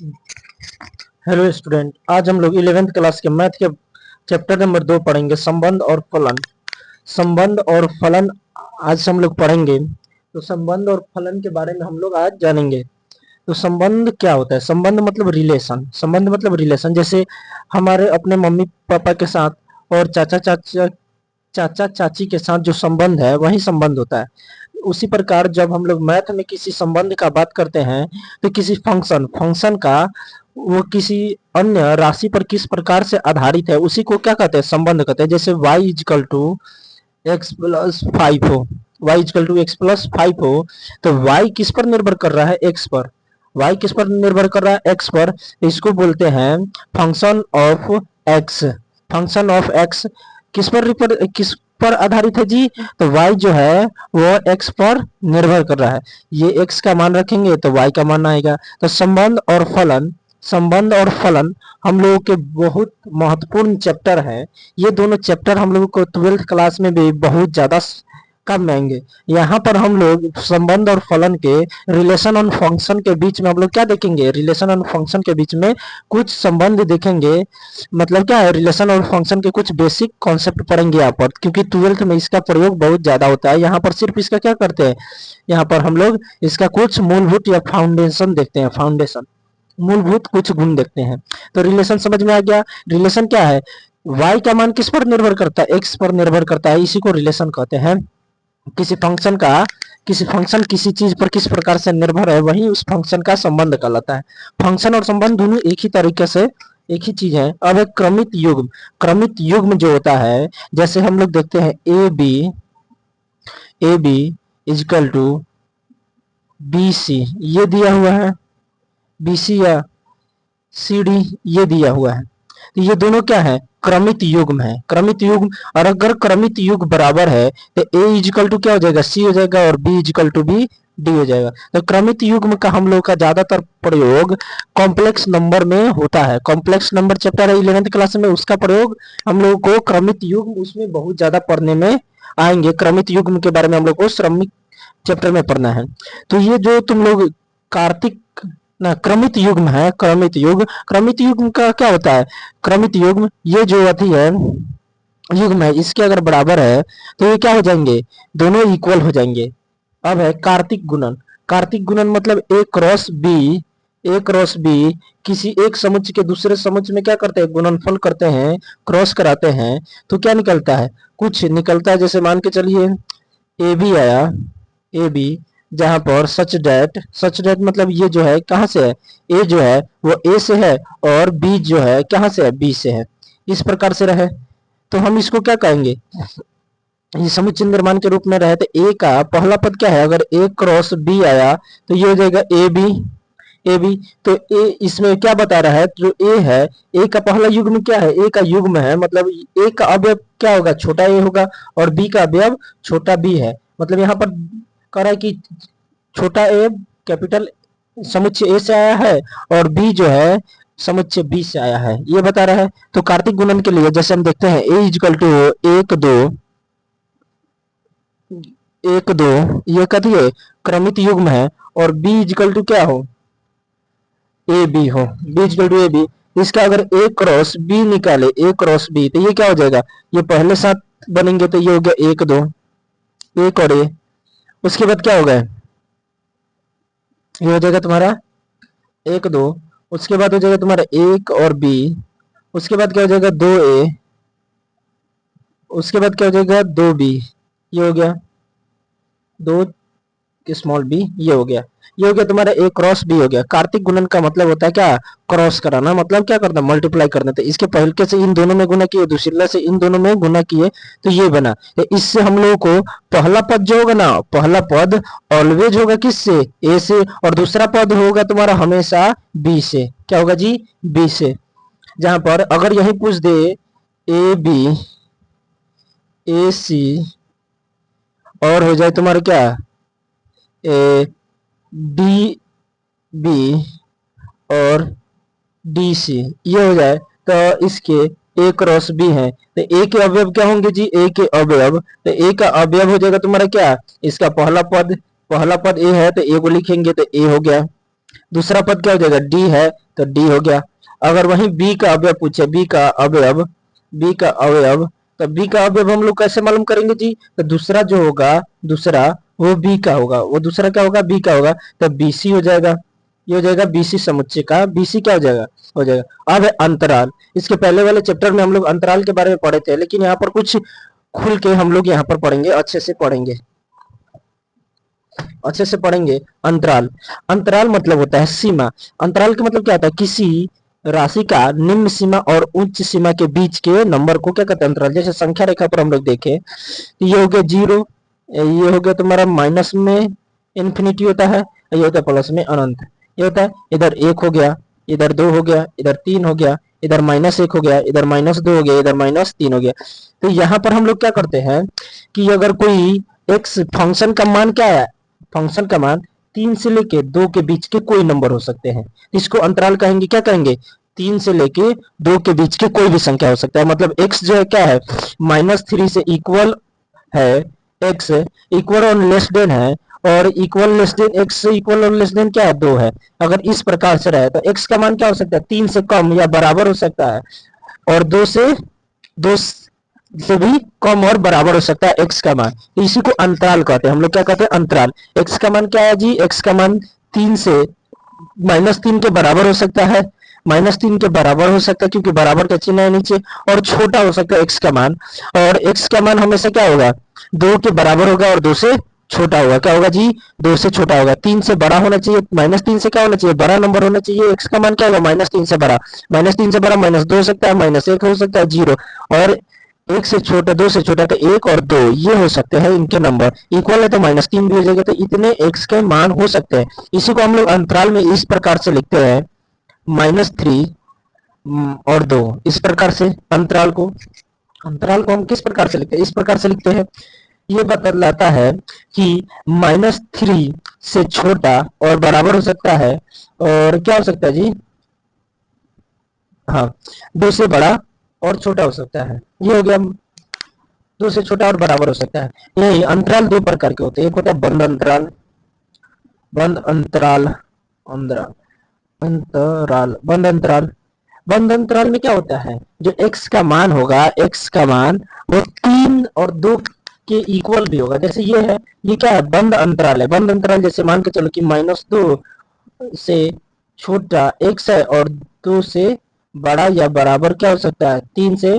Hello student, आज हम लोग 11th क्लास के मैथ के चैप्टर नंबर 2 पढ़ेंगे, संबंध और फलन। संबंध और फलन आज हम लोग पढ़ेंगे। तो संबंध और फलन के बारे में हम लोग आज जानेंगे। तो संबंध क्या होता है? संबंध मतलब रिलेशन। संबंध मतलब रिलेशन, जैसे हमारे अपने मम्मी पापा के साथ और चाचा चाची के साथ जो संबंध है वही संबंध होता है। उसी प्रकार जब हम लोग मैथ में किसी संबंध का बात करते हैं तो किसी फंक्शन फंक्शन का वो किसी अन्य राशि पर किस प्रकार से आधारित है उसी को क्या कहते हैं? संबंध कहते हैं। जैसे y equal to X plus 5 हो, y equal to X plus 5 हो, तो y किस पर निर्भर कर रहा है? x पर। y किस पर निर्भर कर रहा है? x पर। इसको बोलते हैं function of x। Function of x किस पर आधारित है जी? तो y जो है वो x पर निर्भर कर रहा है। ये x का मान रखेंगे तो y का मान आएगा। तो संबंध और फलन हम लोगों के बहुत महत्वपूर्ण चैप्टर है। ये दोनों चैप्टर हम लोगों को 12th क्लास में भी बहुत ज्यादा काम में आएंगे। यहाँ पर हम लोग संबंध और फलन के रिलेशन और फंक्शन के बीच में हम लोग क्या देखेंगे? रिलेशन और फंक्शन के बीच में कुछ संबंध देखेंगे। मतलब क्या है? रिलेशन और फंक्शन के कुछ बेसिक कॉन्सेप्ट पढ़ेंगे यहाँ पर, क्योंकि 12th में इसका प्रयोग बहुत ज्यादा होता है। यहाँ पर सिर्फ इसका क्या करते हैं? यहाँ पर हम लोग इसका कुछ मूलभूत या फाउंडेशन देखते हैं। फाउंडेशन मूलभूत कुछ गुण देखते हैं। तो रिलेशन समझ में आ गया। रिलेशन क्या है? y का मान किस पर निर्भर करता है? x पर निर्भर करता है। इसी को रिलेशन कहते हैं। किसी फंक्शन किसी चीज पर किस प्रकार से निर्भर है वही उस फंक्शन का संबंध कहलाता है। फंक्शन और संबंध दोनों एक ही तरीके से एक ही चीज है। अब एक क्रमित युग्म जो होता है, जैसे हम लोग देखते हैं A B equal to B C, ये दिया हुआ है। BC या CD ये दिया हुआ है। तो ये दोनों क्या है? क्रमित युग्म है। क्रमित युग्म, और अगर क्रमित युग्म बराबर है तो A इजिकल टू क्या हो जाएगा? C हो जाएगा, और B equal to B D हो जाएगा। तो क्रमित युग्म का हम लोग का ज्यादातर प्रयोग कॉम्प्लेक्स नंबर में होता है। कॉम्प्लेक्स नंबर चैप्टर है 11th क्लास में, उसका प्रयोग हम लोग को क्रमित युग्म उसमें बहुत ज्यादा पढ़ने में आएंगे। क्रमित युग्म के बारे में हम लोग को श्रमिक चैप्टर में पढ़ना है। तो ये जो तुम लोग कार्तिक ना क्रमित युग्म है, क्रमित युग्म का क्या होता है? क्रमित युग्म ये जो अथी है युग्म है, इसके अगर बराबर है तो ये क्या हो जाएंगे? दोनों इक्वल हो जाएंगे। अब है कार्तिक गुणन। कार्तिक गुणन मतलब ए क्रॉस बी किसी एक समुच्चय के दूसरे समुच्चय में क्या करते हैं? गुणनफल करते हैं, क्रॉस कराते हैं, तो क्या निकलता है? कुछ निकलता है। जैसे मान के चलिए ए बी आया, ए बी, जहां पर सच डेट मतलब ये जो है कहां से है? ए जो है वो ए से है, और बी जो है कहां से है? बी से है। इस प्रकार से रहे तो हम इसको क्या कहेंगे? ये समुच्चय निर्माण के रूप में रहे तो ए का पहला पद क्या है? अगर ए क्रॉस बी आया तो ये हो जाएगा ए बी। तो ए इसमें क्या बता रहा है? जो ए है, ए का पहला युग्म क्या है? ए का युग्म है, मतलब ए का अवयव क्या होगा? छोटा ए होगा, और बी का अवयव छोटा बी है। मतलब यहाँ पर कह रहा है कि छोटा ए कैपिटल समुच्चय ए से आया है, और बी जो है समुच्चय बी से आया है, ये बता रहा है। तो कार्तिक गुणन के लिए जैसे हम देखते हैं ए इजकल टू एक दो, ये कथी है? क्रमित युग्म है। और बी इजकल टू क्या हो? ए बी हो। बी इजकल टू ए बी, इसका अगर ए क्रॉस बी निकाले, ए क्रॉस बी, तो ये क्या हो जाएगा? ये पहले साथ बनेंगे तो ये हो गया एक दो, एक और ए। उसके बाद क्या होगा? ये हो जाएगा तुम्हारा एक दो। उसके बाद हो जाएगा तुम्हारा एक और बी। उसके बाद क्या हो जाएगा? दो ए। उसके बाद क्या हो जाएगा? दो बी। ये हो गया दो स्मॉल बी। ये हो गया तुम्हारा ए क्रॉस बी हो गया। कार्तिक गुणन का मतलब होता है क्या? क्रॉस कराना, मतलब क्या करना? मल्टीप्लाई करना। तो इसके पहले से इन दोनों में गुना किए, दूसरे से इन दोनों में गुना किए, तो ये बना। तो इससे हम लोगों को पहला पद जो होगा ना, पहला पद ऑलवेज होगा किससे? ए से, और दूसरा पद होगा तुम्हारा हमेशा बी से। क्या होगा जी? बी से। जहां पर अगर यही पूछ दे ए बी ए सी, और हो जाए तुम्हारा क्या? ए डी बी और डी सी, ये हो जाए तो इसके ए क्रॉस बी है। तो ए के अवयव क्या होंगे जी? ए के अवयव, तो ए का अवयव हो जाएगा तुम्हारा क्या? इसका पहला पद ए है तो ए को लिखेंगे तो ए हो गया। दूसरा पद क्या हो जाएगा? डी है तो डी हो गया। अगर वहीं बी का अवयव पूछे, बी का अवयव, तो बी का अवयव हम लोग कैसे मालूम करेंगे जी? तो दूसरा जो होगा, दूसरा वो बी का होगा, वो दूसरा क्या होगा? बी का होगा, तो बीसी हो जाएगा। ये हो जाएगा बीसी समुच्चय का, बीसी क्या हो जाएगा? हो जाएगा। अब है अंतराल। इसके पहले वाले चैप्टर में हम लोग अंतराल के बारे में पढ़े थे, लेकिन यहाँ पर कुछ खुल के हम लोग यहाँ पर पढ़ेंगे, अच्छे से पढ़ेंगे, अच्छे से पढ़ेंगे। अंतराल, अंतराल मतलब होता है सीमा। अंतराल का मतलब क्या होता है? किसी राशि का निम्न सीमा और उच्च सीमा के बीच के नंबर को क्या कहते हैं? अंतराल। जैसे संख्या रेखा पर हम लोग देखें तो ये हो गया 0, ये हो गया तुम्हारा माइनस में इन्फिनिटी होता है, ये होता है प्लस में अनंत। ये होता है इधर 1 हो गया, इधर 2 हो गया, इधर 3 हो गया, इधर -1 हो गया, इधर -2 हो गया, इधर -3 हो गया। तो यहाँ पर हम लोग क्या करते हैं कि अगर कोई एक्स फंक्शन का मान क्या है? फंक्शन का मान 3 से लेके 2 के बीच के कोई नंबर हो सकते हैं, इसको अंतराल कहेंगे। क्या कहेंगे? 3 से लेके 2 के बीच के कोई भी संख्या हो सकता है। मतलब x जो है क्या है? -3 से इक्वल है, x इक्वल और लेस देन है, और इक्वल लेस देन x से इक्वल और लेस देन क्या है? 2 है। अगर इस प्रकार से रहे तो x का मान क्या हो सकता है? 3 से कम या बराबर हो सकता है, और 2 से भी कम और बराबर हो सकता है x का मान। तो इसी को अंतराल कहते हैं। हम लोग क्या कहते हैं? अंतराल। x का मान क्या है जी? x का मान 3 से -3 के बराबर हो सकता है, -3 के बराबर हो सकता है क्योंकि बराबर का चिन्ह है नीचे, और छोटा हो सकता है x का मान। और x का मान हमेशा क्या होगा? 2 के बराबर होगा और 2 से छोटा होगा। क्या होगा जी? 2 से छोटा होगा। 3 से बड़ा होना चाहिए, -3 से क्या होना चाहिए? बड़ा नंबर होना चाहिए। x का मान क्या होगा? -3 से बड़ा, -3 से बड़ा -2 हो सकता है, -1 हो सकता है, 0, और 1 से छोटा, 2 से छोटा तो 1 और 2 ये हो सकते हैं इनके नंबर। इक्वल है तो -3 भी हो जाएगा। तो इतने x के मान हो सकते हैं। इसी को हम लोग अंतराल में इस प्रकार से लिखते हैं, -3 और 2। इस प्रकार से अंतराल को हम किस प्रकार से लिखते हैं? इस प्रकार से लिखते हैं। ये बतलाता है कि -3 से छोटा और बराबर हो सकता है, और क्या हो सकता है जी? हाँ, 2 से बड़ा और छोटा हो सकता है। ये हो गया, 2 से छोटा और बराबर हो सकता है। यही अंतराल 2 प्रकार के होते हैं। एक होता है बंद अंतराल, बंद अंतराल, बंद अंतराल। बंद अंतराल में क्या होता है? जो x का मान होगा, x का मान वो 3 और 2 के इक्वल भी होगा। जैसे ये है, ये क्या है? बंद अंतराल है। बंद अंतराल जैसे मान के चलो कि -2 से छोटा x है और 2 से बड़ा या बराबर क्या हो सकता है? 3 से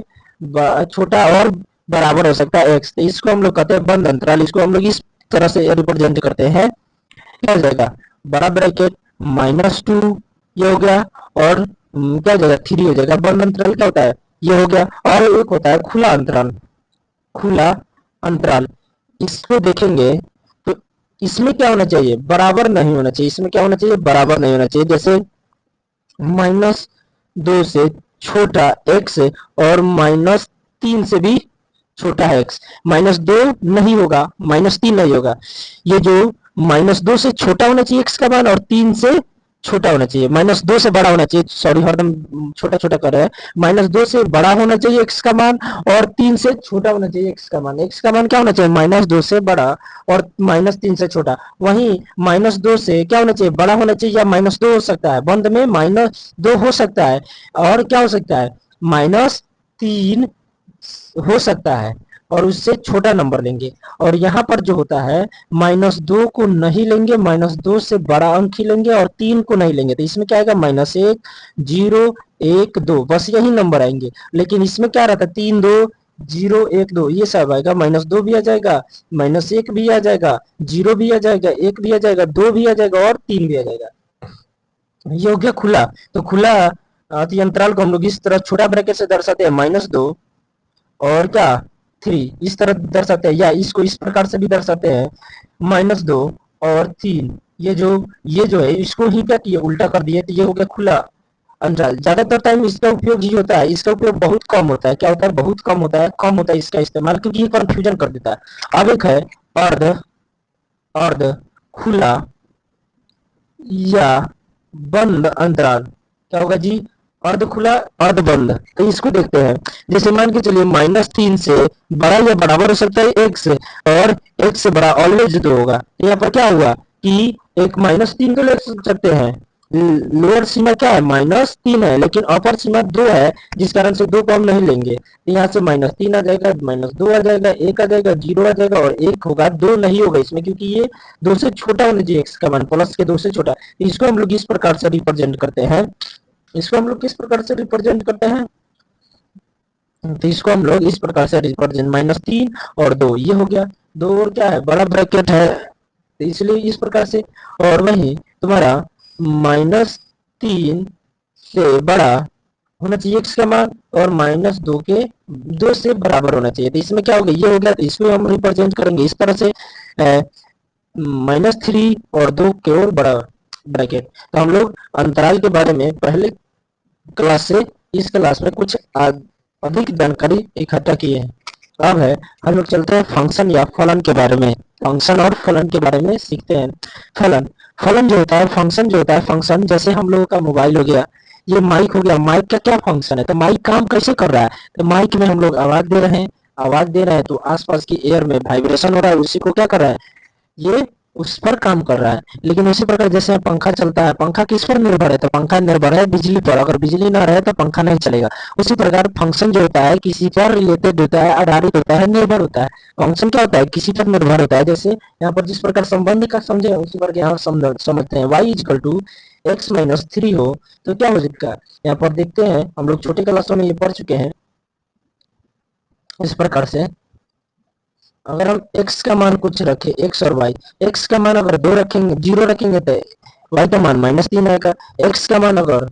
छोटा और बराबर हो सकता है x। तो इसको हम लोग कहते हैं बंद अंतराल। इसको हम लोग इस तरह से रिप्रेजेंट करते हैं। क्या हो जाएगा? बड़ा ब्रैकेट -2 ये हो गया, और क्या हो जाएगा? 3 हो जाएगा। बंद अंतराल क्या होता है? ये हो गया। और एक होता है खुला अंतराल, खुला अंतराल। इसको देखेंगे तो इसमें क्या होना चाहिए? बराबर नहीं होना चाहिए। इसमें क्या होना चाहिए? बराबर नहीं होना चाहिए। जैसे -2 से छोटा x और -3 से भी छोटा है x। -2 नहीं होगा, -3 नहीं होगा। ये जो -2 से छोटा होना चाहिए x का मान, और 3 से छोटा होना चाहिए। -2 से बड़ा होना चाहिए, सॉरी हरदम छोटा छोटा कर रहे हैं। -2 से बड़ा होना चाहिए x का मान, और 3 से छोटा होना चाहिए x का मान। x का मान क्या होना चाहिए? -2 से बड़ा और -3 से छोटा। वहीं -2 से क्या होना चाहिए? बड़ा होना चाहिए, या -2 हो सकता है। बंद में -2 हो सकता है, और क्या हो सकता है? -3 हो सकता है, और उससे छोटा नंबर लेंगे। और यहाँ पर जो होता है, -2 को नहीं लेंगे, -2 से बड़ा अंक ही लेंगे, और 3 को नहीं लेंगे। तो इसमें क्या आएगा? -1, 0, 1, 2, बस यही नंबर आएंगे। लेकिन इसमें क्या रहता है? 3, 2, 0, 1, 2 ये सब आएगा। -2 भी आ जाएगा, -1 भी आ जाएगा, 0 भी आ जाएगा, 1 भी आ जाएगा, 2 भी आ जाएगा, और 3 भी आ जाएगा। ये हो गया खुला। तो खुला अंतराल को हम लोग इस तरह छोटा ब्रैकेट से दर्शाते हैं, -2 और क्या 3, इस तरह दर्शाते हैं। या इसको इस प्रकार से भी दर्शाते हैं, -2 और 3। ये जो है, इसको ही क्या किए? उल्टा कर दिए। तो ये हो गया खुला अंतराल। ज्यादातर टाइम इसका उपयोग ही होता है। इसका उपयोग बहुत कम होता है। क्या होता है? बहुत कम होता है इसका इस्तेमाल, क्योंकि ये कंफ्यूजन कर देता है। अब एक है अर्ध अर्ध खुला या बंद अंतराल। क्या होगा जी? अर्ध खुला, अर्ध बंद। तो इसको देखते हैं। जैसे मान के चलिए -3 से बड़ा या बराबर हो सकता है x से, और x से बड़ा ऑलवेज 2 होगा। तो यहाँ पर क्या हुआ कि एक -3 को ले सकते हैं, लोअर सीमा क्या है, -3 है, लेकिन अपर सीमा 2 है, जिस कारण से 2 को हम नहीं लेंगे। तो यहाँ से -3 आ जाएगा, -2 आ जाएगा, 1 आ जाएगा, 0 आ जाएगा और 1 होगा, 2 नहीं होगा इसमें, क्योंकि ये 2 से छोटा होना चाहिए x का मान, प्लस के 2 से छोटा। इसको हम लोग इस प्रकार से रिप्रेजेंट करते हैं। इसको हम लोग किस प्रकार से रिप्रेजेंट करते हैं, तो इसको हम लोग इस प्रकार से रिप्रेजेंट, -3 और 2, ये हो गया 2 और क्या है, बड़ा ब्रैकेट है, तो इसलिए इस प्रकार से। और वही तुम्हारा -3 से बड़ा होना चाहिए x का मान, और -2 के 2 से बराबर होना चाहिए। तो इसमें क्या हो गया, ये हो गया, तो इसको हम रिप्रेजेंट करेंगे इस तरह से, -3 और 2 के और बड़ा ब्रैकेट। तो हम लोग अंतराल के बारे में पहले क्लास से इस क्लास में कुछ अधिक जानकारी इकट्ठा की है। अब है हम लोग चलते हैं फंक्शन या फलन के बारे में, फंक्शन और फलन के बारे में सीखते हैं। फलन, फलन जो होता है, फंक्शन जो होता है, फंक्शन जैसे हम लोगों का मोबाइल हो गया, ये माइक हो गया, माइक का क्या फंक्शन है, तो माइक काम कैसे कर रहा है, तो माइक में हम लोग आवाज दे रहे हैं, आवाज दे रहे हैं तो आसपास की एयर में वाइब्रेशन हो रहा है, उसी को क्या कर रहा है, ये उस पर काम कर रहा है। लेकिन उसी प्रकार जैसे पंखा चलता है, पंखा किस पर निर्भर है, तो पंखा निर्भर है बिजली पर, अगर बिजली ना रहे तो पंखा नहीं चलेगा। उसी प्रकार फंक्शन जो होता है किसी पर रिलेटेड होता है, आधारित होता है, निर्भर होता है। फंक्शन क्या होता है, किसी पर निर्भर होता है। जैसे यहाँ पर जिस प्रकार संबंध का समझे उसी प्रकार यहाँ समझते हैं। y इक्वल टू x-3 हो तो क्या हो जाएगा, यहाँ पर देखते हैं, हम लोग छोटे क्लासों में ये पढ़ चुके हैं। इस प्रकार से अगर हम x का मान कुछ रखें, x और y, x का मान अगर 2 रखेंगे, 0 रखेंगे तो y का मान -3 आएगा। x का मान अगर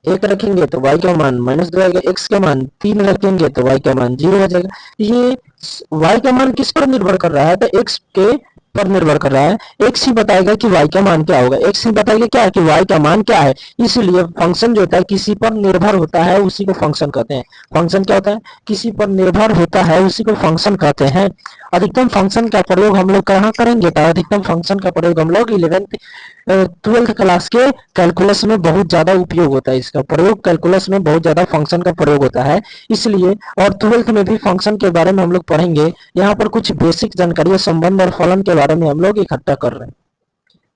1 रखेंगे तो y का मान -2 आएगा। x का मान 3 रखेंगे तो y का मान 0 आ जाएगा। ये y का मान किस पर निर्भर कर रहा है, तो x के पर निर्भर कर रहा है। x ही बताएगा कि y का मान क्या होगा, x ही बताएगा क्या है कि y का मान क्या है। इसलिए फंक्शन जो होता है किसी पर निर्भर होता है उसी को फंक्शन कहते हैं। फंक्शन क्या होता है, किसी पर निर्भर होता है उसी को फंक्शन कहते हैं। अधिकतम फंक्शन का प्रयोग हम लोग कहाँ करेंगे, तो अधिकतम फंक्शन का प्रयोग हम लोग 11th 12th क्लास के कैलकुलस में बहुत ज्यादा उपयोग होता है। इसका प्रयोग कैलकुलस में बहुत ज्यादा फंक्शन का प्रयोग होता है, इसलिए। और 12th में भी फंक्शन के बारे में हम लोग पढ़ेंगे। यहाँ पर कुछ बेसिक जानकारी संबंध और फलन के बारे में हम लोग इकट्ठा कर रहे हैं।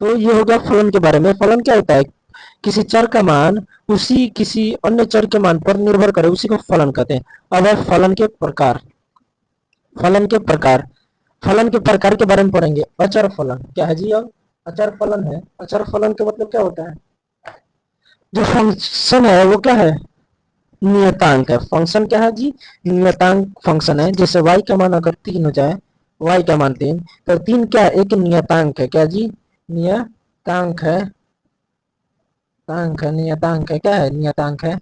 तो ये हो गया फलन के बारे में। फलन क्या होता है, किसी चर का मान उसी किसी अन्य चर के मान पर निर्भर करे उसी को फलन कहते हैं। अब है फलन के प्रकार। फलन के प्रकार, फलन के प्रकार के बारे में पढ़ेंगे। अचर फलन क्या है जी, अब अचर फलन है। अचर फलन का मतलब क्या होता है, जो फंक्शन है वो क्या है, नियतांक है। फंक्शन क्या है जी, नियतांक फंक्शन है। जैसे y का मान अगर 3 हो जाए, y का मान 3, तो 3 क्या है, एक नियतांक है। क्या जी, नियतांक है, नियतांक है, क्या है, नियतांक है।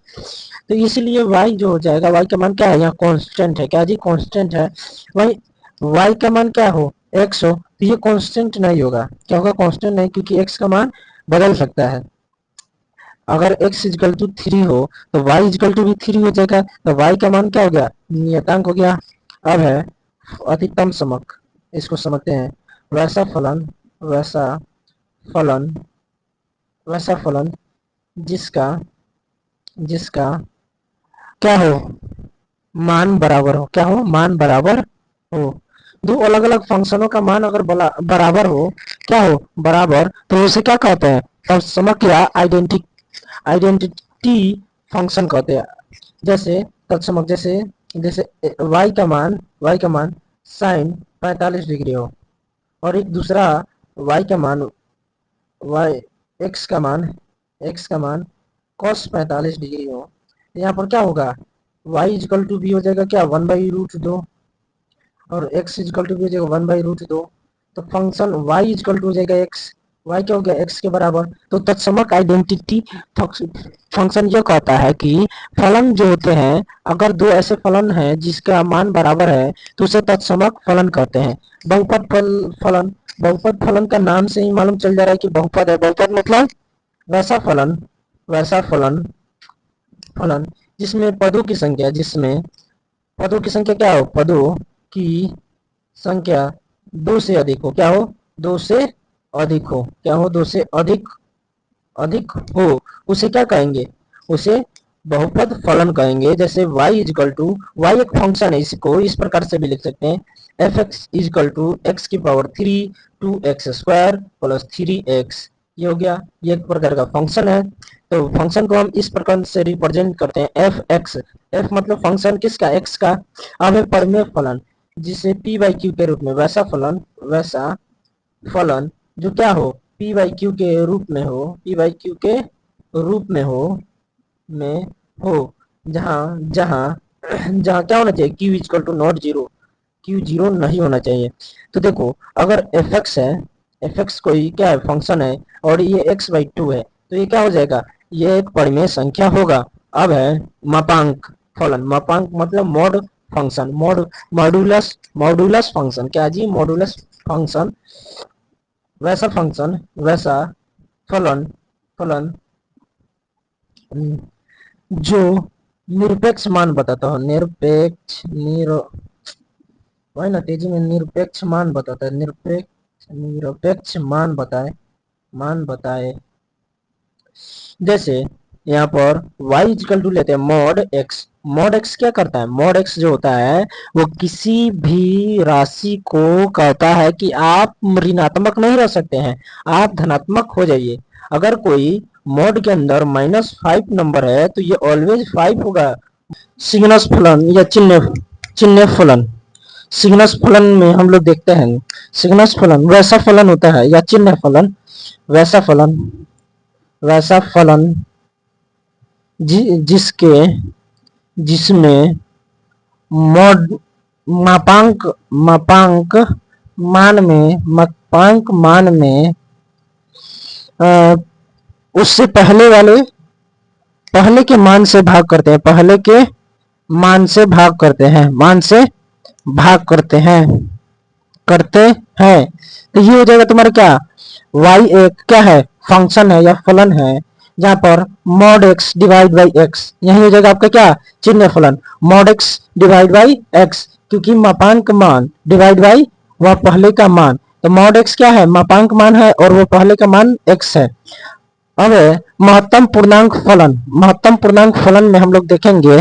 तो इसलिए y जो हो जाएगा, y का मान क्या है, यहाँ कांस्टेंट है। क्या जी, कांस्टेंट है। वही y का मान क्या हो, x हो, तो ये कांस्टेंट नहीं होगा। क्या होगा, कांस्टेंट नहीं, क्योंकि x का मान बदल सकता है। अगर x इजकल टू 3 हो तो y इजकल टू भी 3 हो जाएगा। तो y का मान क्या हो गया, नियतांक हो गया। अब है अधिकतम समक, इसको समझते हैं। वैसा फलन, वैसा फलन, वैसा फलन जिसका जिसका क्या हो, मान बराबर हो। क्या हो, मान बराबर हो। दो अलग अलग फंक्शनों का मान अगर बराबर हो, क्या हो, बराबर, तो उसे क्या कहते हैं, तत्समक या आइडेंटिटी फंक्शन कहते हैं। जैसे तत्समक, जैसे जैसे y का मान साइन 45 डिग्री हो, और एक दूसरा y का मान y x का मान cos 45 डिग्री हो। यहाँ पर क्या होगा, y इजकल टू भी हो जाएगा क्या, 1/√2, और x इजकल टू भी हो जाएगा 1/√2। तो फंक्शन y इजकल टू हो जाएगा x, y क्या हो गया, x के बराबर। तो तत्समक आइडेंटिटी फंक्शन यह कहता है कि फलन जो होते हैं, अगर दो ऐसे फलन हैं जिसका मान बराबर है तो उसे तत्समक फलन कहते हैं। बहुपद फलन, बहुपद फलन का नाम से ही मालूम चल जा रहा है कि बहुपद है। बहुपद मतलब वैसा फलन, वैसा फलन, फलन जिसमें पदों की संख्या, जिसमें पदों की संख्या क्या हो, पदों की संख्या 2 से अधिक हो। क्या हो, 2 से अधिक हो। क्या हो, 2 से अधिक अधिक हो, उसे क्या कहेंगे, उसे बहुपद फलन कहेंगे। जैसे y इजकल टू, y एक फंक्शन है, इसको इस प्रकार से भी लिख सकते हैं, F X equal to X की पावर 3 2x² प्लस 3x ये हो गया, ये एक प्रकार का फंक्शन है। तो फंक्शन को हम इस प्रकार से रिप्रेजेंट करते हैं, एफ एक्स। एफ मतलब फंक्शन किसका, एक्स का। अब है परिमेय फलन, जिसे पी बाई क्यू के रूप में, वैसा फलन जो क्या हो, पी बाई क्यू के रूप में हो, पी बाई क्यू के रूप में हो, जहां जहां जहां क्या होना चाहिए, Q equal to not zero, Q zero नहीं होना चाहिए। तो देखो, अगर एफ एक्स है, एफ एक्स कोई क्या है, फंक्शन है, और ये एक्स बाई टू है, तो ये क्या हो जाएगा, ये एक परिमेय संख्या होगा। अब है मापांक फलन, मापांक मतलब मॉड फंक्शन, मॉडुलस फंक्शन, क्या जी, मॉडुलस फंक्शन, वैसा फंक्शन, वैसा फलन फलन जो निरपेक्ष मान बताता हो, वही ना, तेजी में निरपेक्ष मान बताता है, निरपेक्ष मान बताए। जैसे यहाँ पर y इक्वल टू लेते हैं मॉड एक्स। मॉड एक्स क्या करता है, मॉड एक्स जो होता है वो किसी भी राशि को कहता है कि आप ऋणात्मक नहीं रह सकते हैं, आप धनात्मक हो जाइए। अगर कोई मॉड के अंदर -5 नंबर है तो ये ऑलवेज 5 होगा। सिग्नस फलन या चिन्ह फलन, सिग्नस फलन में हम लोग देखते हैं, सिग्नस फलन वैसा फलन होता है, या चिन्ह फलन वैसा फलन, वैसा फलन जिसके जिसमें मॉड मापांक मान में अ, उससे पहले के मान से भाग करते हैं, पहले के मान से भाग करते हैं, करते हैं। तो ये हो जाएगा तुम्हारा क्या, y एक क्या है, फंक्शन है या फलन है, जहां पर mod x divide by x, यही हो जाएगा आपका क्या, चिन्ह फलन, mod x divide by x, क्योंकि मापांक मान डिवाइड बाई वह पहले का मान, तो मॉड x क्या है, मापांक मान है, और वो पहले का मान x है। अब महत्तम पूर्णांक फलन में हम लोग देखेंगे।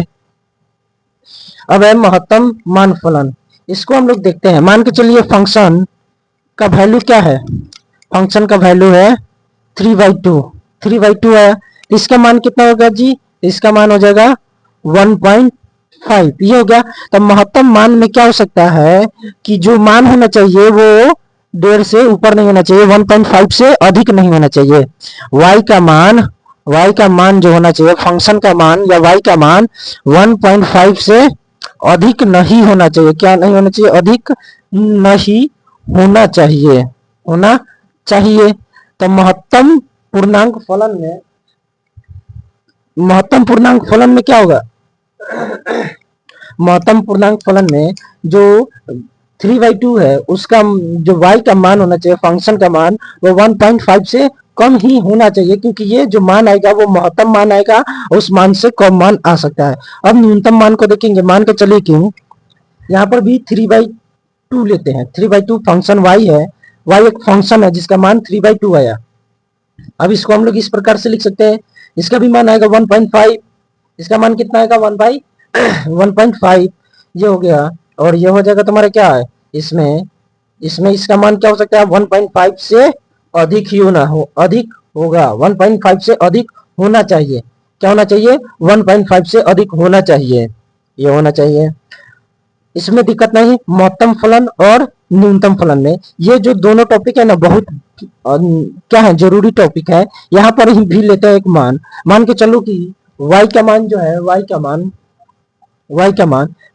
अब है महत्तम मान फलन, इसको हम लोग देखते हैं। मान के चलिए फंक्शन का वैल्यू क्या है, फंक्शन का वैल्यू है 3/2, 3/2 है, इसका मान कितना होगा जी, इसका मान हो जाएगा 1.5, ये हो गया। तो महत्तम मान में क्या हो सकता है कि जो मान होना चाहिए वो 1.5 से ऊपर नहीं होना चाहिए, 1.5 से अधिक नहीं होना चाहिए। y का मान जो होना चाहिए, फंक्शन का मान या y का मान 1.5 से अधिक नहीं होना चाहिए, क्या नहीं होना चाहिए, अधिक नहीं होना चाहिए। तो महत्तम पूर्णांक फलन में क्या होगा, महत्तम पूर्णांक फलन में जो 3/2 है, उसका जो y का मान होना चाहिए, फंक्शन का मान, वो 1.5 से कम ही होना चाहिए, क्योंकि ये जो मान आएगा वो महत्तम मान आएगा, उस मान से कम मान आ सकता है। अब न्यूनतम मान को देखेंगे, मान के चलिए कि यहाँ पर भी 3/2 लेते हैं, 3/2 फंक्शन y है, y एक फंक्शन है जिसका मान 3/2 आया। अब इसको हम लोग इस प्रकार से लिख सकते हैं, इसका भी मान आएगा 1.5, इसका मान कितना आएगा 1/5, ये हो गया। और ये हो जाएगा तुम्हारा क्या है, इसमें इसमें इसका मान क्या हो सकता है, 1.5 से अधिक ही अधिक होगा, 1.5 से अधिक होना चाहिए, क्या होना चाहिए, 1.5 से अधिक होना चाहिए, ये होना चाहिए। इसमें दिक्कत नहीं, महत्तम फलन और न्यूनतम फलन में ये जो दोनों टॉपिक है ना, बहुत क्या है, जरूरी टॉपिक है। यहाँ पर ही भी लेते हैं एक मान के चलो कि y का मान जो है, y का मान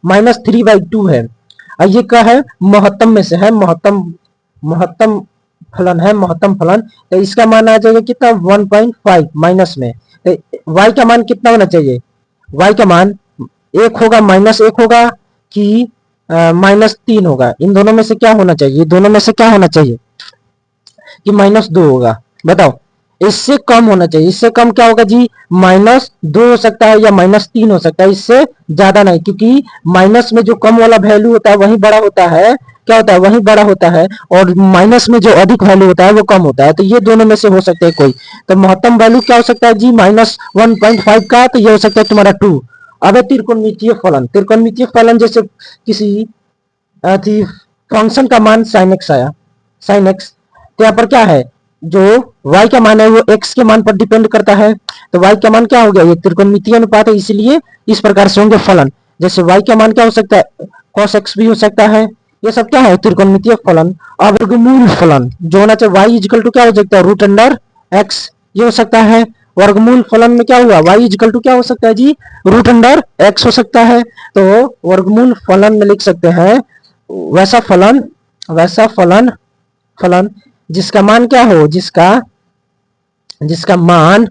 -3/2 है, और ये क्या है, महत्तम में से है, महत्तम फलन है, महत्तम फलन। तो इसका मान आ जाएगा कितना, 1.5 माइनस में। तो y का मान कितना होना चाहिए, y का मान 1 होगा, -1 होगा कि -3 होगा, इन दोनों में से क्या होना चाहिए, दोनों में से क्या होना चाहिए कि -2 होगा, बताओ। इससे कम होना चाहिए, इससे कम क्या होगा जी, -2 हो सकता है या -3 हो सकता है, इससे ज्यादा नहीं, क्योंकि माइनस में जो कम वाला वैल्यू होता है वही बड़ा होता है, क्या होता है, वही बड़ा होता है, और माइनस में जो अधिक वैल्यू होता है वो कम होता है। तो ये दोनों में से हो सकते हैं कोई। तो महत्तम वैल्यू क्या हो सकता है जी, -1.5 का, तो ये हो सकता है तुम्हारा 2। अब है त्रिकोणमितीय फलन जैसे किसी फंक्शन का मान sin x आया, sin x, तो यहाँ पर क्या है, जो y का मान है वो x के मान पर डिपेंड करता है, तो y का मान क्या हो गया, ये त्रिकोणमितीय अनुपात है, इसलिए इस प्रकार से होंगे फलन। जैसे y का मान क्या हो सकता है, cos x भी हो सकता है, ये सब क्या है, त्रिकोणमितीय फलन। अब वर्गमूल फलन जो होना चाहिए y इक्वल टू क्या हो सकता है, रूट अंडर x, ये हो सकता है। वर्गमूल फलन में क्या हुआ, y इक्वल टू क्या हो सकता है जी, रूट अंडर x हो सकता है। तो वर्गमूल फलन में लिख सकते हैं वैसा फलन, वैसा फलन जिसका मान क्या हो, जिसका मान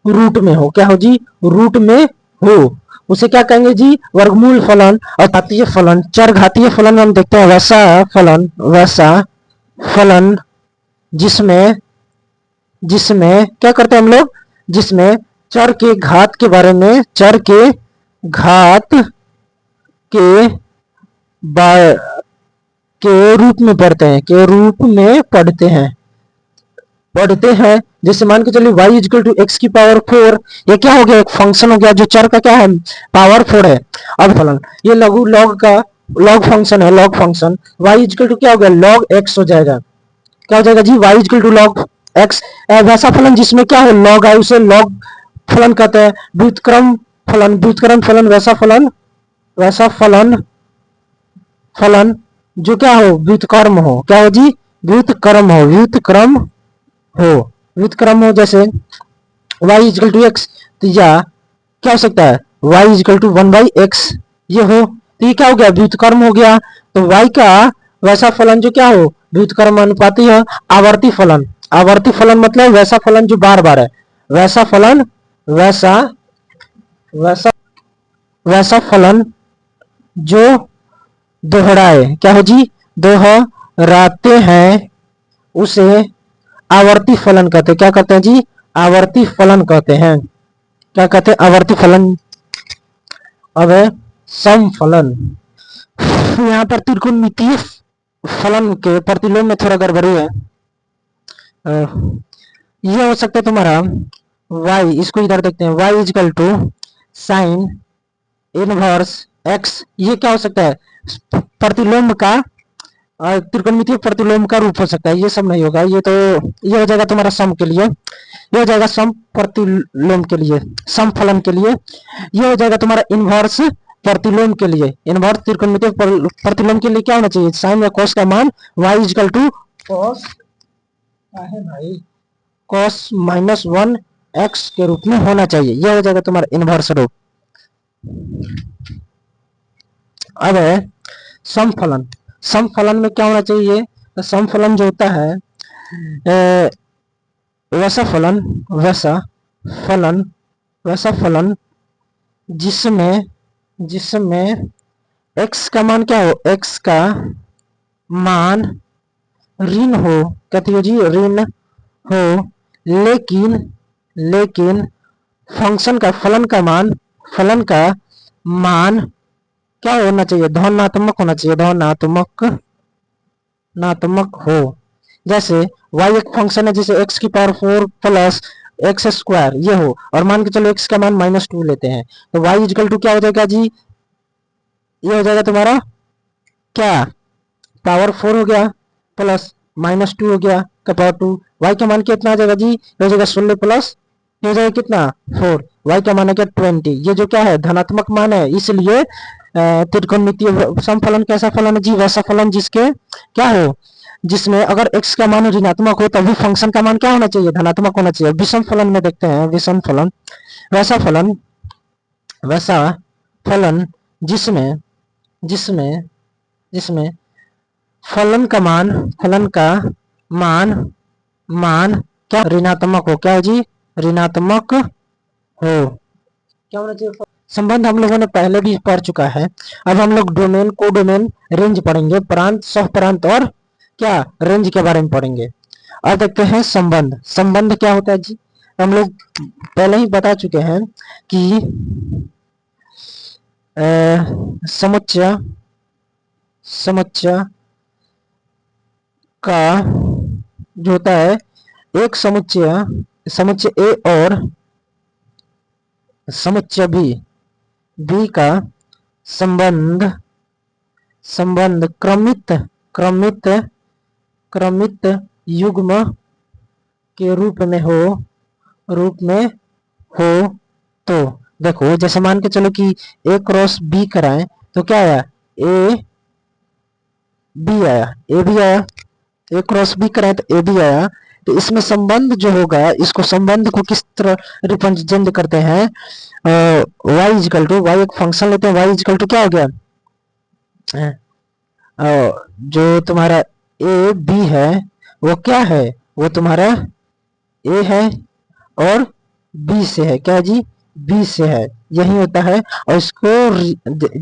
रूट में हो, क्या हो जी, रूट में हो, उसे क्या कहेंगे जी, वर्गमूल फलन। और घातीय फलन, चर घातीय फलन में हम देखते हैं वैसा फलन जिसमें जिसमें क्या करते हैं हम लोग, जिसमें चर के घात के बारे में, चर के घात के के रूप में पढ़ते हैं, के रूप में पढ़ते हैं। जैसे मान के चलिए y इक्वल टू एक्स की पावर 4, ये क्या हो गया, एक फंक्शन हो गया जो चर का क्या है, पावर 4 है। अब फलन ये लघु लॉग का लॉग फंक्शन है, log function y equal to क्या हो गया, लॉग x हो जाएगा, क्या हो जाएगा जी, y equal to log x। वैसा फलन जिसमें क्या है, लॉग है, उसे लॉग फलन कहते हैं। व्युत्क्रम फलन वैसा फलन जो क्या हो, व्युत्क्रम हो, क्या हो जी, व्युत्क्रम हो। जैसे y इक्वल टू एक्स, तो या क्या हो सकता है, y इक्वल टू 1/x, ये हो, तो ये क्या हो गया, व्युत्क्रम हो गया। तो y का वैसा फलन जो क्या हो, व्युत्क्रम अनुपाती है। आवर्ती फलन मतलब वैसा फलन जो बार बार है, वैसा फलन वैसा वैसा वैसा फलन जो दोहराए, क्या हो जी, दोहराते हैं, उसे आवर्ती फलन कहते हैं। क्या कहते हैं जी, आवर्ती फलन कहते हैं। क्या कहते हैं, आवर्ती फलन। अब है सम फलन, यहाँ पर त्रिकोणमितीय फलन के प्रतिलोम में थोड़ा गड़बड़ी है। ये हो सकता है तुम्हारा y, इसको इधर देखते हैं, y equal to sine inverse x, ये क्या हो सकता है, प्रतिलोम का त्रिकोणमितीय प्रतिलोम का रूप हो सकता है। ये सब नहीं होगा, ये तो ये हो जाएगा तुम्हारा सम के लिए, ये हो जाएगा सम प्रतिलोम के लिए, सम फलन के लिए। ये हो जाएगा तुम्हारा इनवर्स प्रतिलोम के लिए, इनवर्स त्रिकोणमितीय प्रतिलोम के लिए क्या होना चाहिए, साइन या कॉस का मान y इक्वल टू कॉस है भाई, कॉस -1 x के रूप में होना चाहिए। यह हो जाएगा तुम्हारा इनवर्स रूप। अब है सम फलन, सम फलन में क्या होना चाहिए, तो सम फलन जो होता है वैसा फलन जिसमें x का मान क्या हो, x का मान ऋण हो, कहती हो जी, ऋण हो, लेकिन फंक्शन का फलन का मान क्या होना चाहिए, धनात्मक होना चाहिए, धनात्मक हो। जैसे y एक फंक्शन है, जैसे x की पावर 4 प्लस एक्स स्क्वायर, ये हो, और मान के चलो x का मान -2 लेते हैं, तो y इक्वल टू क्या हो जाएगा जी, ये हो जाएगा तुम्हारा क्या, पावर 4 हो गया प्लस -2 हो गया का पावर 2, y का मान कितना आ जाएगा जी, ये हो जाएगा 16 प्लस, ये हो जाएगा कितना 4, y का मान है क्या 20, ये जो क्या है धनात्मक मान है, इसलिए त्रिकोणमितीय समफलन कैसा फलन है जी, वैसा फलन जिसके क्या हो, जिसमें अगर x का मान ऋणात्मक हो तभी फंक्शन का मान क्या होना चाहिए, धनात्मक होना चाहिए। विषम फलन में देखते हैं, विषम फलन वैसा फलन जिसमें फलन का मान क्या ऋणात्मक हो, क्या हो जी, ऋणात्मक हो, क्या होना चाहिए। संबंध हम लोगों ने पहले भी पढ़ चुका है। अब हम लोग डोमेन, कोडोमेन, रेंज पढ़ेंगे, प्रांत, सह प्रांत और क्या रेंज के बारे में पढ़ेंगे। अब देखते हैं संबंध क्या होता है जी, हम लोग पहले ही बता चुके हैं कि समुच्चय का जो होता है, एक समुच्चय ए और समुच्चय बी का संबंध क्रमित युग्म के रूप में हो तो देखो, जैसे मान के चलो कि ए क्रॉस बी कराएं तो क्या आया, ए बी आया, ए बी आया, ए क्रॉस बी कराएं तो ए बी आया। तो इसमें संबंध जो होगा, इसको संबंध को किस तरह रिप्रेजेंट करते हैं, y इजिकल टू, y एक फंक्शन लेते हैं, y इजिकल टू क्या हो गया, जो तुम्हारा ए बी है वो क्या है, वो तुम्हारा ए है और बी से है, क्या जी, बी से है, यही होता है। और इसको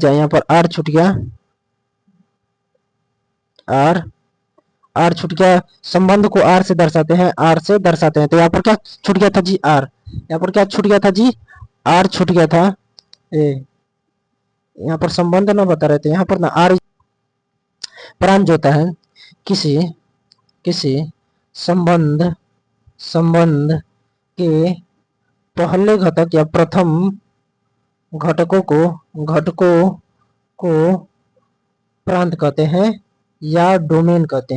यहाँ पर आर छूट गया, आर छूट गया, संबंध को आर से दर्शाते हैं, आर से दर्शाते हैं। तो यहाँ पर क्या छूट गया था जी, आर, यहाँ पर क्या छूट गया था जी, आर छूट गया था, ए यहाँ पर संबंध ना बता रहे थे, यहाँ पर ना आर प्रांत जो होता है किसी संबंध के पहले घटक या प्रथम घटकों को प्रांत कहते हैं या डोमेन कहते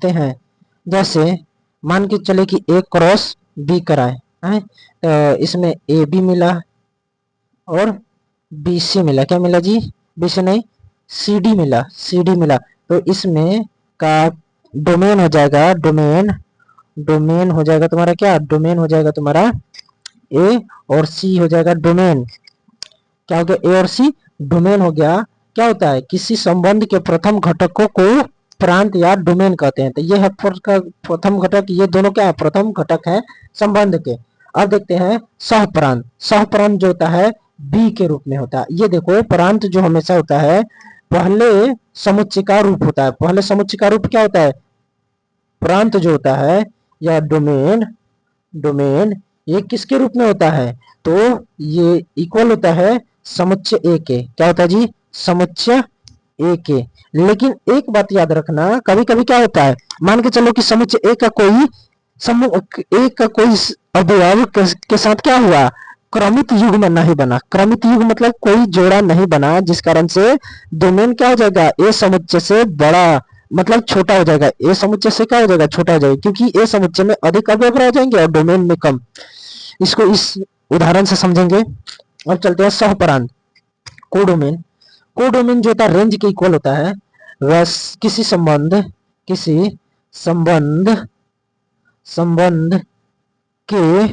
हैं। जैसे मान के चले कि ए क्रॉस बी कराए हैं, तो इसमें ए बी मिला और बी सी मिला, क्या मिला जी, बी सी नहीं, सी डी मिला। तो इसमें का डोमेन हो जाएगा, डोमेन हो जाएगा तुम्हारा क्या, डोमेन हो जाएगा तुम्हारा ए और सी हो जाएगा डोमेन, क्या हो गया, ए और सी डोमेन हो गया। क्या होता है, किसी संबंध के प्रथम घटकों को प्रांत या डोमेन कहते हैं। तो ये है प्रथम घटक, ये दोनों क्या है, प्रथम घटक है संबंध के। अब देखते हैं सहप्रांत जो होता है बी के रूप में होता है। ये देखो, प्रांत जो हमेशा होता है पहले समुच्चय का रूप होता है। पहले समुच्चय का रूप क्या होता है, प्रांत जो होता है या डोमेन ये किसके रूप में होता है, तो ये इक्वल होता है समुच्चय ए के, क्या होता है जी, समुच्चय ए के। लेकिन एक बात याद रखना, कभी कभी क्या होता है, मान के चलो कि समुच्चय ए का कोई अवयव के साथ क्या हुआ, क्रमित युग्म नहीं बना। क्रमित युग्म मतलब कोई जोड़ा नहीं बना, जिस कारण से डोमेन क्या हो जाएगा, ए समुच्चय से बड़ा मतलब छोटा हो जाएगा, ए समुच्चय से क्या हो जाएगा, छोटा हो जाएगा, क्योंकि ए समुच्चय में अधिक अवयव रह जाएंगे और डोमेन में कम। इसको इस उदाहरण से समझेंगे। अब चलते हैं सहप्रांत, कोडोमेन जो होता है रेंज के इक्वल होता है। वह किसी संबंध के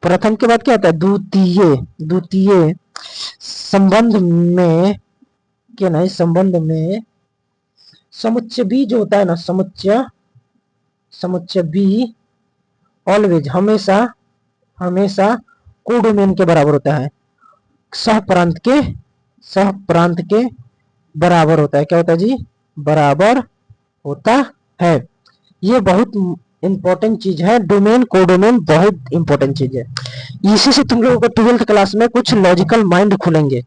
प्रथम के बाद क्या होता है, द्वितीय संबंध में समुच्चय बी जो होता है ना, समुच्चय बी ऑलवेज हमेशा कोडोमेन के बराबर होता है, सहप्रांत के बराबर होता है। क्या होता है जी, बराबर होता है। ये बहुत इंपॉर्टेंट चीज है, डोमेन कोडोमेन बहुत इंपॉर्टेंट चीज है। इसी से तुम लोगों को 12th क्लास में कुछ लॉजिकल माइंड खुलेंगे।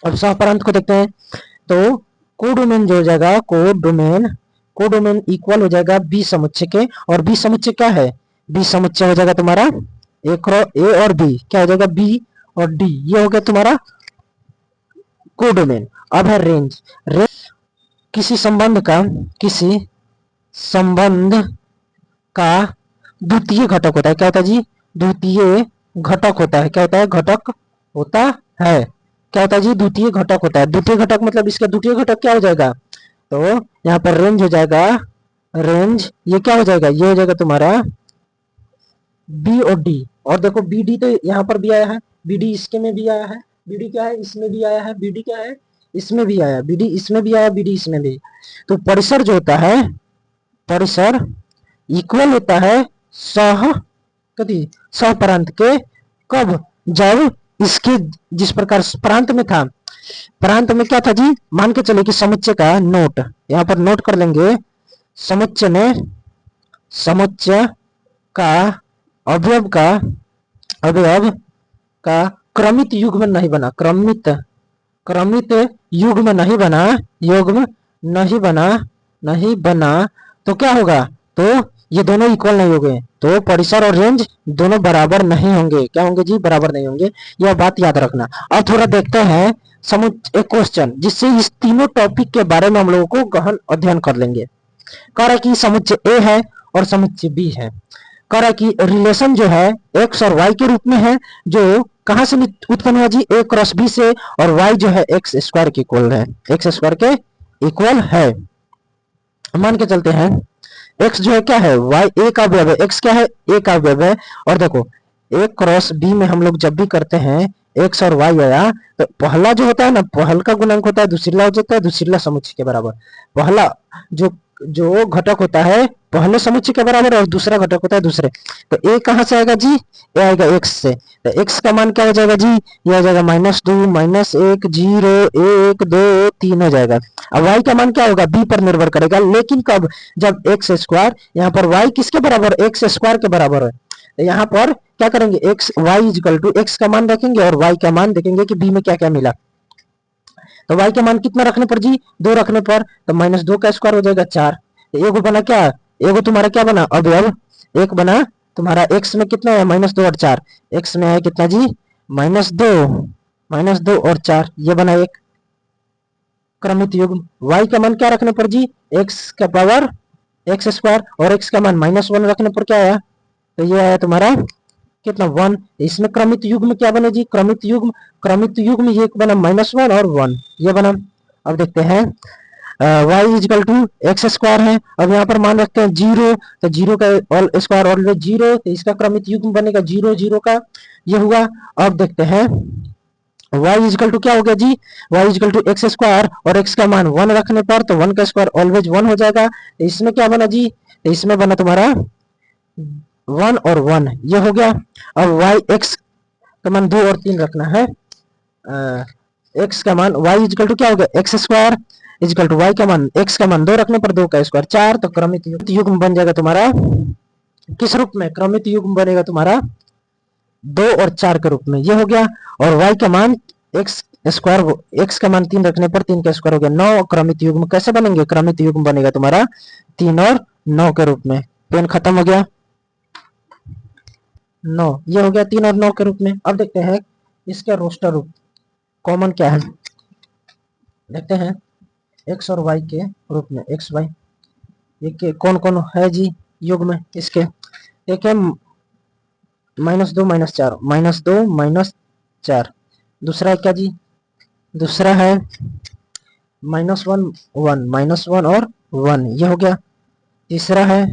अब सहप्रांत को देखते हैं, तो कोडोमेन जो हो जाएगा, कोडोमेन इक्वल हो जाएगा बी समुच्चय के, और बी समुच्चय क्या है, बी समुच्चय हो जाएगा तुम्हारा ए और बी, क्या हो जाएगा, बी और डी, ये हो गया तुम्हारा कोडोमेन। अब है रेंज किसी संबंध का द्वितीय घटक होता है। क्या होता है जी, द्वितीय घटक होता है। क्या होता है, घटक होता है, क्या होता है जी, द्वितीय घटक होता है। द्वितीय घटक मतलब इसका द्वितीय घटक क्या हो जाएगा, तो यहाँ पर रेंज हो जाएगा, ये क्या हो जाएगा, ये हो जाएगा तुम्हारा बी और डी। और देखो बी डी तो यहाँ पर भी आया है, बी डी इसके में भी आया है, बी डी क्या है, इसमें भी आया है, बी डी क्या है, इसमें भी आया, बी डी इसमें भी आया, बी डी इसमें भी। तो परिसर जो होता है, परिसर इक्वल होता है सहप्रांत के, कब, जब इसके जिस प्रकार प्रांत में था, प्रांत में क्या था जी, मान के चले कि समुच्चय का नोट, यहाँ पर नोट कर लेंगे, समुच्चय का अवयव का क्रमित युग्म नहीं बना, क्रमित युग्म नहीं बना, तो क्या होगा, तो ये दोनों इक्वल नहीं होंगे, तो परिसर और रेंज दोनों बराबर नहीं होंगे। क्या होंगे जी, बराबर नहीं होंगे, यह बात याद रखना। अब थोड़ा देखते हैं एक क्वेश्चन, जिससे इस तीनों टॉपिक के बारे में हम लोगों को गहन अध्ययन कर लेंगे। कह रहा है कि समुच्चय ए है और समुच्चय बी है। कह रहा है कि रिलेशन जो है एक्स और वाई के रूप में है, जो कहां से उत्पन्न हुआ जी, ए क्रॉस बी से, और वाई जो है एक्स स्क्वायर के इक्वल है, एक्स स्क्वायर के इक्वल है। मान के चलते हैं एक्स जो है क्या है, वाई ए का अवयव है, एक्स क्या है, ए का अवयव है। और देखो ए क्रॉस बी में हम लोग जब भी करते हैं एक्स और वाई आया, तो पहला जो होता है ना, पहल का गुणांक होता है दूसरीला हो जाता है दूसरीला समुच्चय के बराबर। पहला जो जो घटक होता है पहले समुच्चय के बराबर और दूसरा घटक होता है दूसरे। तो ए कहां से आएगा जी, ए आएगा एक्स से। तो एक्स का मान क्या हो जाएगा जी, ये आ जाएगा -2 -1 0 1 2 3 हो जाएगा। अब वाई का मान क्या होगा, बी पर निर्भर करेगा, लेकिन कब, जब एक्स स्क्वायर, यहाँ पर वाई किसके बराबर, एक्स स्क्वायर के बराबर है। तो यहाँ पर क्या करेंगे, x y equal to x का मान रखेंगे और वाई का मान देखेंगे कि बी में क्या क्या मिला। तो y का मान कितना रखने पर जी, 2 रखने पर, तो -2 का स्क्वायर हो जाएगा 4। एगो बना क्या, एगो तुम्हारा क्या बना अवयव, एक बना तुम्हारा x में कितना है -2 और 4, x में है कितना जी -2 और 4, ये बना एक क्रमित युग्म। y का मान क्या रखने पर जी, x का पावर x स्क्वायर, और x का मान -1 रखने पर क्या आया, तो ये आया तुम्हारा कितना 1। इसमें क्रमित युग्म क्या बने जी, क्रमित युग्म ये बना -1 और 1, ये बना। अब देखते हैं y equal to x square है, अब यहाँ पर मान रखते हैं 0, तो 0 का ऑल स्क्वायर ऑलवेज 0, तो इसका क्रमित युग्म बनेगा 0 0 का, ये हुआ। अब देखते हैं y इक्वल टू क्या हो गया जी, y equal to x square और x का मान 1 रखने पर, तो 1 का स्क्वायर ऑलवेज 1 हो जाएगा। तो इसमें क्या बना जी, तो इसमें बना तुम्हारा 1 और 1, ये हो गया। अब y x का मान 2 और 3 रखना है, x का मान y इक्वल टू क्या हो गया, x square equal to y का मान x का मान 2 रखने पर 2 का स्क्वायर 4, तो क्रमित युग्म बन जाएगा तुम्हारा किस रूप में, क्रमित युग्म बनेगा तुम्हारा 2 और 4 के रूप में, ये हो गया। और y का मान x स्क्वायर, x का मान 3 रखने पर 3 का स्क्वायर हो गया 9। क्रमित युग्म कैसे बनेंगे, क्रमित युग्म बनेगा तुम्हारा 3 और 9 के रूप में। पेन खत्म हो गया, 9, ये हो गया 3 और 9 के रूप में। अब देखते हैं इसका रोस्टर रूप कॉमन क्या है, देखते हैं x और y के रूप में, x y ये कौन कौन है जी युग्म में इसके, एक है -2 -4 -2 दूसरा है क्या जी, दूसरा है -1 1 और 1, ये हो गया। तीसरा है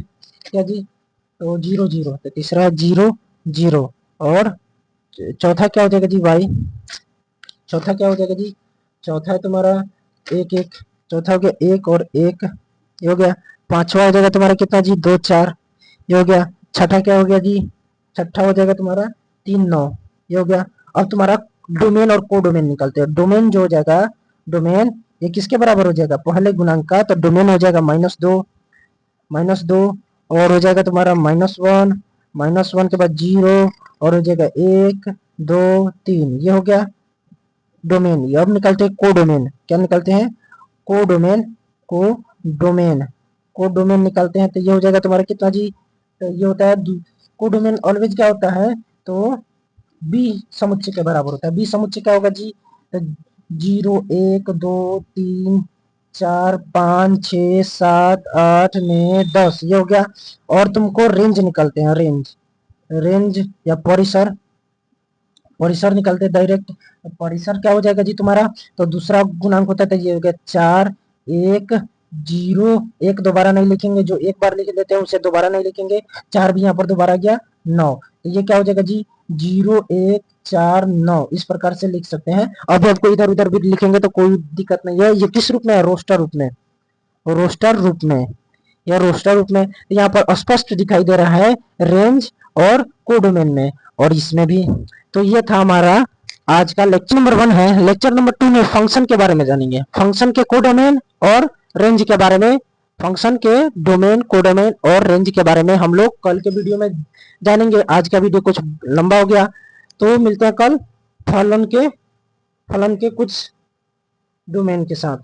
क्या जी, तो 0 0, तो तीसरा है 0 0, और चौथा क्या हो जाएगा जी y, चौथा क्या हो जाएगा जी, चौथा है तुम्हारा 1 1, चौथा हो गया 1 और 1, ये हो गया। पांचवा हो जाएगा तुम्हारा कितना जी, 2 4, ये हो गया। छठा क्या हो गया जी, छठा हो जाएगा तुम्हारा 3 9, ये हो गया। अब तुम्हारा डोमेन और को डोमेन निकलते हैं। डोमेन जो हो जाएगा, डोमेन ये किसके बराबर हो जाएगा, पहले गुणांक का, तो डोमेन हो जाएगा -2 और हो जाएगा तुम्हारा -1 के बाद 0 और हो जाएगा 1 2 3, ये हो गया डोमेन। ये अब निकलते हैं को डोमेन, क्या निकलते हैं, को डोमेन निकालते हैं, तो ये हो जाएगा तुम्हारा कितना जी, तो ये होता है को डोमेन ऑलवेज क्या होता है, तो बी समुच्चय के बराबर होता है। बी समुच्चय क्या होगा जी, तो 0 1 2 3 4 5 6 7 8 9 10, ये हो गया। और तुमको रेंज निकलते हैं, रेंज या परिसर निकलते हैं डायरेक्ट। परिसर क्या हो जाएगा जी तुम्हारा, तो दूसरा गुणांक होता है, तो ये हो गया 4 1 0, एक दोबारा नहीं लिखेंगे, जो एक बार लिख लेते हैं उसे दोबारा नहीं लिखेंगे, 4 भी यहाँ पर दोबारा गया 9, तो ये क्या हो जाएगा जी 0 1 4 9, इस प्रकार से लिख सकते हैं। अब आपको इधर उधर भी लिखेंगे तो कोई दिक्कत नहीं है। ये किस रूप में है, रोस्टर रूप में, रोस्टर रूप में, या रोस्टर रूप में यहाँ पर स्पष्ट दिखाई दे रहा है रेंज और कोडोमेन में, और इसमें भी। तो ये था हमारा आज का लेक्चर नंबर 1 है। लेक्चर नंबर 2 में फंक्शन के बारे में जानेंगे, फंक्शन के कोडोमेन और रेंज के बारे में। फंक्शन के डोमेन, कोडोमेन और रेंज के बारे में हम लोग कल के वीडियो में जानेंगे। आज का वीडियो कुछ लंबा हो गया, तो मिलते हैं कल फलन के कुछ डोमेन के साथ।